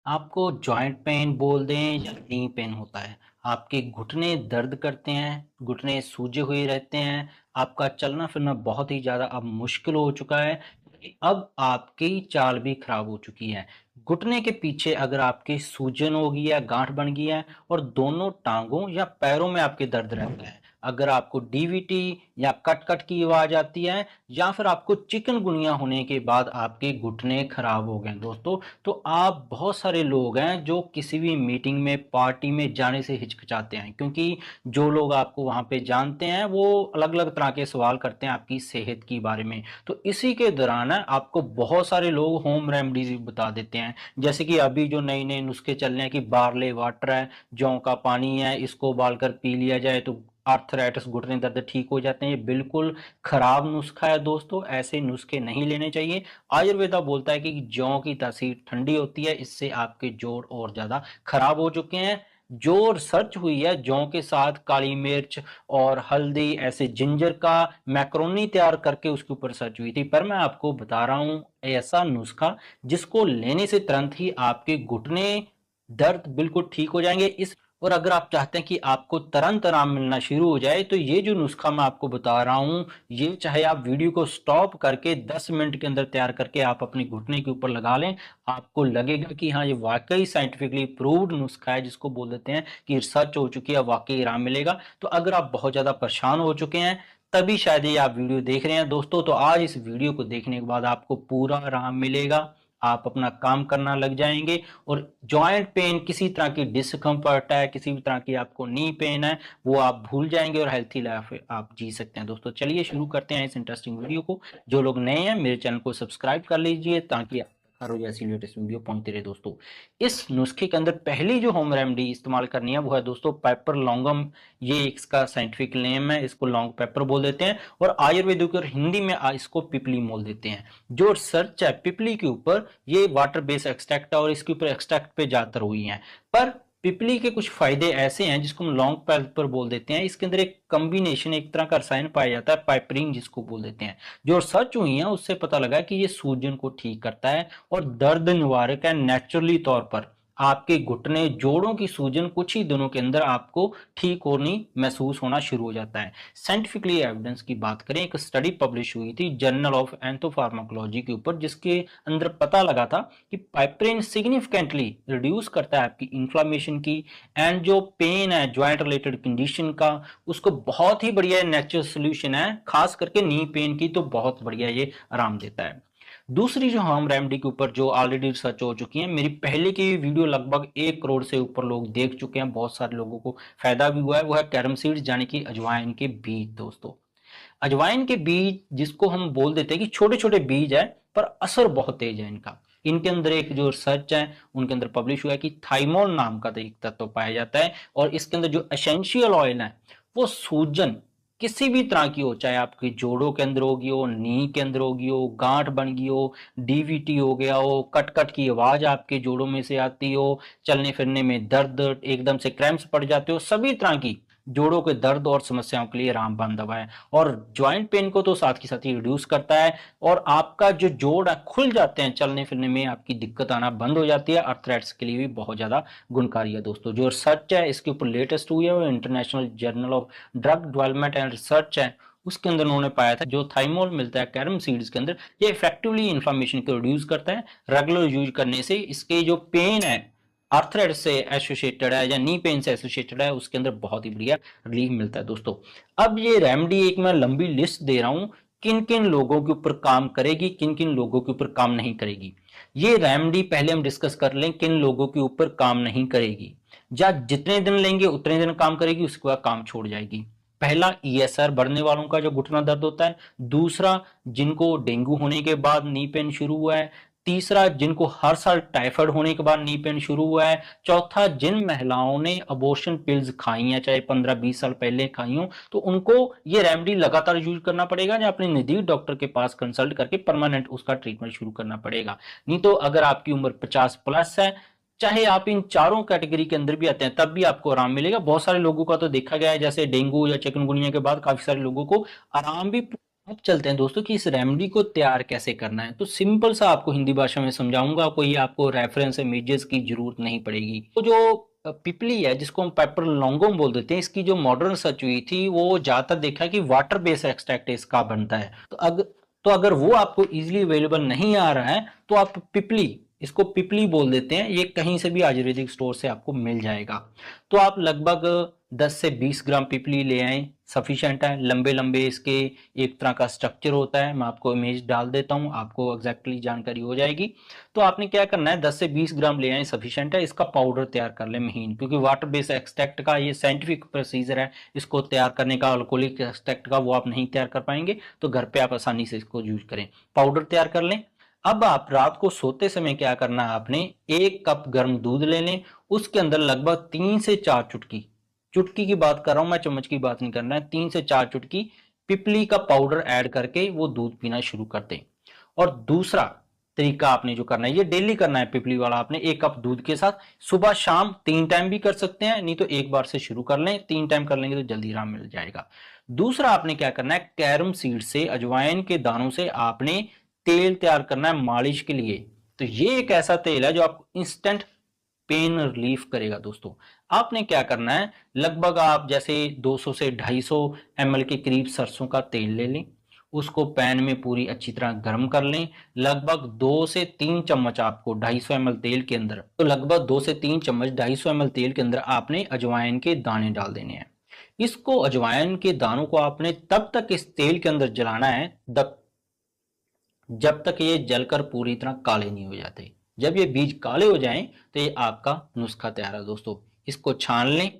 आपको joint pain बोल दें या नी पेन होता है, आपके घुटने दर्द करते हैं, घुटने सूजे हुए रहते हैं, आपका चलना फिरना बहुत ही ज़्यादा अब मुश्किल हो चुका है, अब आपकी चाल भी खराब हो चुकी है। घुटने के पीछे अगर आपकी सूजन हो गई है, गांठ बन गई है और दोनों टांगों या पैरों में आपके दर्द रहता है, अगर आपको डीवीटी या कट कट की आवाज आती है या फिर आपको चिकनगुनिया होने के बाद आपके घुटने खराब हो गए दोस्तों, तो आप बहुत सारे लोग हैं जो किसी भी मीटिंग में पार्टी में जाने से हिचकिचाते हैं, क्योंकि जो लोग आपको वहां पे जानते हैं वो अलग अलग तरह के सवाल करते हैं आपकी सेहत के बारे में। तो इसी के दौरान आपको बहुत सारे लोग होम रेमेडीज बता देते हैं, जैसे कि अभी जो नए नए नुस्खे चल रहे हैं कि बार्ले वाटर है, जौ का पानी है, इसको उबाल कर पी लिया जाए तो आर्थराइटिस घुटने दर्द ठीक हो जाते हैं। ये बिल्कुल खराब नुस्खा है दोस्तों, ऐसे नुस्खे नहीं लेने चाहिए। आयुर्वेदा बोलता है कि जौ की तासीर ठंडी होती है, इससे आपके जोड़ और ज्यादा खराब हो चुके हैं। जो रिसर्च हुई है जौ के साथ काली मिर्च और हल्दी ऐसे जिंजर का मैक्रोनी तैयार करके उसके ऊपर रिसर्च हुई थी, पर मैं आपको बता रहा हूं ऐसा नुस्खा जिसको लेने से तुरंत ही आपके घुटने दर्द बिल्कुल ठीक हो जाएंगे। इस और अगर आप चाहते हैं कि आपको तुरंत आराम मिलना शुरू हो जाए तो ये जो नुस्खा मैं आपको बता रहा हूं, ये चाहे आप वीडियो को स्टॉप करके 10 मिनट के अंदर तैयार करके आप अपने घुटने के ऊपर लगा लें, आपको लगेगा कि हाँ ये वाकई साइंटिफिकली प्रूव्ड नुस्खा है, जिसको बोल देते हैं कि रिसर्च हो चुकी है, वाकई आराम मिलेगा। तो अगर आप बहुत ज्यादा परेशान हो चुके हैं तभी शायद ये आप वीडियो देख रहे हैं दोस्तों, तो आज इस वीडियो को देखने के बाद आपको पूरा आराम मिलेगा, आप अपना काम करना लग जाएंगे। और जॉइंट पेन, किसी तरह की डिस्कम्फर्ट है, किसी भी तरह की आपको नी पेन है, वो आप भूल जाएंगे और हेल्थी लाइफ आप जी सकते हैं दोस्तों। चलिए शुरू करते हैं इस इंटरेस्टिंग वीडियो को। जो लोग नए हैं मेरे चैनल को सब्सक्राइब कर लीजिए ताकि हर रोज ऐसी लेटेस्ट वीडियो पहुंचती रहे दोस्तों। इस नुस्खे के अंदर पहली जो होम रेमेडी इस्तेमाल करनी है वो है दोस्तों पेपर लॉन्गम। ये इसका साइंटिफिक नेम है, इसको लॉन्ग पेपर बोल देते हैं और आयुर्वेदिक और हिंदी में इसको पिपली बोल देते हैं। जो रिसर्च है पिपली के ऊपर, ये वाटर बेस्ड एक्सट्रैक्ट है और इसके ऊपर एक्सट्रैक्ट पे ज्यादातर हुई हैं, पर पिपली के कुछ फायदे ऐसे हैं जिसको हम लॉन्ग पेपर बोल देते हैं। इसके अंदर एक कॉम्बिनेशन, एक तरह का रसायन पाया जाता है पाइपरिन जिसको बोल देते हैं, जो रिसर्च हुई है उससे पता लगा कि ये सूजन को ठीक करता है और दर्द निवारक है नेचुरली तौर पर। आपके घुटने जोड़ों की सूजन कुछ ही दिनों के अंदर आपको ठीक होनी महसूस होना शुरू हो जाता है। साइंटिफिकली एविडेंस की बात करें, एक स्टडी पब्लिश हुई थी जर्नल ऑफ एंथोफार्माकोलॉजी के ऊपर, जिसके अंदर पता लगा था कि पाइपरिन सिग्निफिकेंटली रिड्यूस करता है आपकी इंफ्लेमेशन की एंड जो पेन है ज्वाइंट रिलेटेड कंडीशन का, उसको बहुत ही बढ़िया नेचुरल सोल्यूशन है, खास करके नी पेन की तो बहुत बढ़िया ये आराम देता है। दूसरी जो होम रेमेडी के ऊपर जो ऑलरेडी रिसर्च हो चुकी है, मेरी पहले की वीडियो लगभग 1 करोड़ से ऊपर लोग देख चुके हैं, बहुत सारे लोगों को फायदा भी हुआ है, वो है कैरम सीड्स यानी कि अजवाइन के बीज दोस्तों। अजवाइन के बीज जिसको हम बोल देते हैं कि छोटे छोटे बीज है पर असर बहुत तेज है इनका। इनके अंदर एक जो रिसर्च है उनके अंदर पब्लिश हुआ है कि थाइमोल नाम का एक तत्व पाया जाता है और इसके अंदर जो एसेंशियल ऑयल है वो सूजन किसी भी तरह की हो, चाहे आपकी जोड़ों के अंदर होगी हो, नी के अंदर होगी हो, गांठ बन गई हो, डीवीटी हो गया हो, कट कट की आवाज आपके जोड़ों में से आती हो, चलने फिरने में दर्द, एकदम से क्रैम्प्स पड़ जाते हो, सभी तरह की जोड़ों के दर्द और समस्याओं के लिए रामबाण दवा है। और ज्वाइंट पेन को तो साथ के साथ ही रिड्यूस करता है और आपका जो जोड़ है खुल जाते हैं, चलने फिरने में आपकी दिक्कत आना बंद हो जाती है। अर्थराइटिस के लिए भी बहुत ज्यादा गुणकारी है दोस्तों। जो रिसर्च है इसके ऊपर लेटेस्ट हुई है वो international journal of drug development and research है, उसके अंदर उन्होंने पाया था जो थाइमोल मिलता है कैरम सीड्स के अंदर, ये इफेक्टिवली इन्फ्लेमेशन को रिड्यूस करता है। रेगुलर यूज करने से इसके जो पेन है आर्थराइटिस से एसोसिएटेड है या नी पेन से एसोसिएटेड है, उसके अंदर बहुत ही बढ़िया रिलीफ मिलता है दोस्तों। अब ये रेमेडी एक मैं लंबी लिस्ट दे रहा हूं, किन किन लोगों के ऊपर काम करेगी, किन किन लोगों के ऊपर काम नहीं करेगी। ये रेमेडी पहले हम डिस्कस कर लें किन लोगों के ऊपर काम नहीं करेगी, या जितने दिन लेंगे उतने दिन काम करेगी, उसके बाद काम छोड़ जाएगी। पहला ईएसआर बढ़ने वालों का जो घुटना दर्द होता है, दूसरा जिनको डेंगू होने के बाद नी पेन शुरू हुआ है, तीसरा जिनको हर साल टाइफाइड होने के बाद नी पेन शुरू हुआ है, चौथा जिन महिलाओं ने अबॉर्शन पिल्स खाई हैं चाहे 15-20 साल पहले खाई हो तो उनको ये रेमेडी लगातार यूज करना पड़ेगा या अपने नजदीक डॉक्टर के पास कंसल्ट करके परमानेंट उसका ट्रीटमेंट शुरू करना पड़ेगा। नहीं तो अगर आपकी उम्र 50+ है, चाहे आप इन चारों कैटेगरी के अंदर भी आते हैं तब भी आपको आराम मिलेगा। बहुत सारे लोगों का तो देखा गया है जैसे डेंगू या चिकनगुनिया के बाद काफी सारे लोगों को आराम भी अब चलते हैं दोस्तों कि इस रेमेडी को तैयार कैसे करना है। तो सिंपल सा आपको हिंदी भाषा में समझाऊंगा, कोई आपको रेफरेंस इमेजेस की जरूरत नहीं पड़ेगी। तो जो पिपली है जिसको हम पेपर लॉन्गोम बोल देते हैं, इसकी जो मॉडर्न सर्च हुई थी वो ज्यादातर देखा कि वाटर बेस्ड एक्सट्रैक्ट इसका बनता है। तो अगर वो आपको इजीली अवेलेबल नहीं आ रहा है तो आप पिपली, इसको पिपली बोल देते हैं, ये कहीं से भी आयुर्वेदिक स्टोर से आपको मिल जाएगा। तो आप लगभग 10 से 20 ग्राम पिपली ले आए, सफिशिएंट है। लंबे लंबे इसके एक तरह का स्ट्रक्चर होता है, मैं आपको इमेज डाल देता हूं, आपको एग्जैक्टली जानकारी हो जाएगी। तो आपने क्या करना है, 10 से 20 ग्राम ले आए, सफिशिएंट है। इसका पाउडर तैयार कर ले महीन, क्योंकि वाटर बेस्ड एक्सट्रैक्ट का ये साइंटिफिक प्रोसीजर है इसको तैयार करने का। अल्कोहलिक एक्सट्रैक्ट का वो आप नहीं तैयार कर पाएंगे, तो घर पे आप आसानी से इसको यूज करें। पाउडर तैयार कर लें। अब आप रात को सोते समय क्या करना है, आपने 1 कप गर्म दूध ले लें, उसके अंदर लगभग 3 से 4 चुटकी, चुटकी की बात कर रहा हूं मैं, चम्मच की बात नहीं करना है, 3 से 4 चुटकी पिपली का पाउडर ऐड करके वो दूध पीना शुरू कर दें। और दूसरा तरीका आपने जो करना है, ये डेली करना है पिपली वाला, आपने 1 कप दूध के साथ सुबह शाम 3 टाइम भी कर सकते हैं, नहीं तो एक बार से शुरू कर लें, 3 टाइम कर लेंगे तो जल्दी आराम मिल जाएगा। दूसरा आपने क्या करना है, कैरम सीड से, अजवाइन के दानों से आपने तेल तैयार करना है मालिश के लिए। तो ये एक ऐसा तेल है जो आपको इंस्टेंट पेन रिलीफ करेगा दोस्तों। आपने क्या करना है, लगभग आप जैसे 200 से 250 ml के करीब सरसों का तेल ले लें, उसको पैन में पूरी अच्छी तरह गर्म कर लें। लगभग 2 से 3 चम्मच आपको 250 ml तेल के अंदर, तो लगभग 2 से 3 चम्मच 250 ml तेल के अंदर आपने अजवाइन के दाने डाल देने हैं। इसको, अजवाइन के दानों को आपने तब तक इस तेल के अंदर जलाना है जब तक ये जलकर पूरी तरह काले नहीं हो जाते। जब ये बीज काले हो जाएं तो ये आपका नुस्खा तैयार है दोस्तों। इसको छान लें,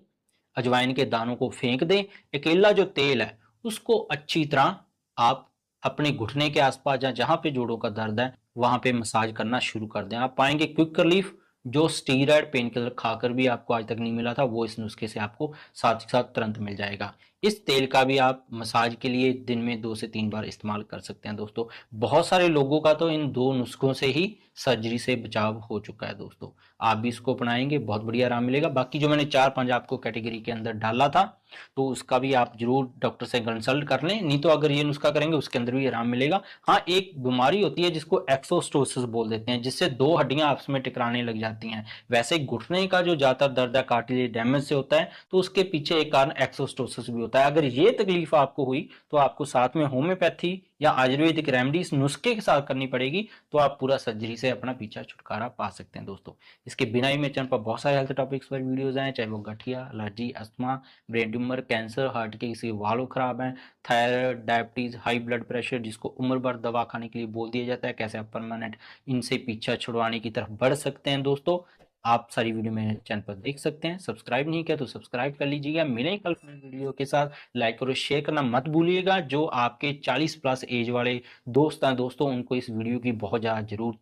अजवाइन के दानों को फेंक दें, अकेला जो तेल है उसको अच्छी तरह आप अपने घुटने के आसपास या जहां पे जोड़ों का दर्द है वहां पे मसाज करना शुरू कर दें। आप पाएंगे क्विक रिलीफ, जो स्टीरॉयड पेन किलर खाकर भी आपको आज तक नहीं मिला था, वो इस नुस्खे से आपको साथ ही साथ तुरंत मिल जाएगा। इस तेल का भी आप मसाज के लिए दिन में 2 से 3 बार इस्तेमाल कर सकते हैं दोस्तों। बहुत सारे लोगों का तो इन 2 नुस्खों से ही सर्जरी से बचाव हो चुका है दोस्तों। आप भी इसको अपनाएंगे, बहुत बढ़िया आराम मिलेगा। बाकी जो मैंने 4-5 आपको कैटेगरी के अंदर डाला था, तो उसका भी आप जरूर डॉक्टर से कंसल्ट कर लें, नहीं तो अगर ये नुस्खा करेंगे उसके अंदर भी आराम मिलेगा। हाँ, एक बीमारी होती है जिसको एक्सोस्टोसिस बोल देते हैं, जिससे 2 हड्डियां आपस में टकराने लग जाती हैं। वैसे घुटने का जो ज्यादातर दर्द है कार्टिलेज डैमेज से होता है, तो उसके पीछे एक कारण एक्सोस्टोसिस भी होता है। अगर ये तकलीफ आपको हुई तो आपको साथ में होम्योपैथी या आयुर्वेदिक रेमेडीज नुस्खे के साथ करनी पड़ेगी, तो आप पूरा सर्जरी से अपना पीछा छुटकारा पा सकते हैं दोस्तों। इसके बिना ही मेरे चैनल पर बहुत सारे हेल्थ टॉपिक्स पर वीडियोस हैं, चाहे वो गठिया, allergy, asthma, brain tumour, cancer, heart के किसी वाल्व खराब हैं, thyroid, diabetes, high blood pressure जिसको उम्र भर दवा खाने के लिए बोल दिया जाता है, कैसे आप परमानेंट इनसे पीछा छुड़वाने की तरफ बढ़ सकते हैं दोस्तों। आप सारी वीडियो मेरे चैनल पर देख सकते हैं। सब्सक्राइब नहीं किया तो सब्सक्राइब कर लीजिएगा। मिलें कल वीडियो के साथ, लाइक और शेयर करना मत भूलिएगा। जो आपके 40 प्लस एज वाले दोस्त हैं दोस्तों, उनको इस वीडियो की बहुत ज़्यादा जरूरत है।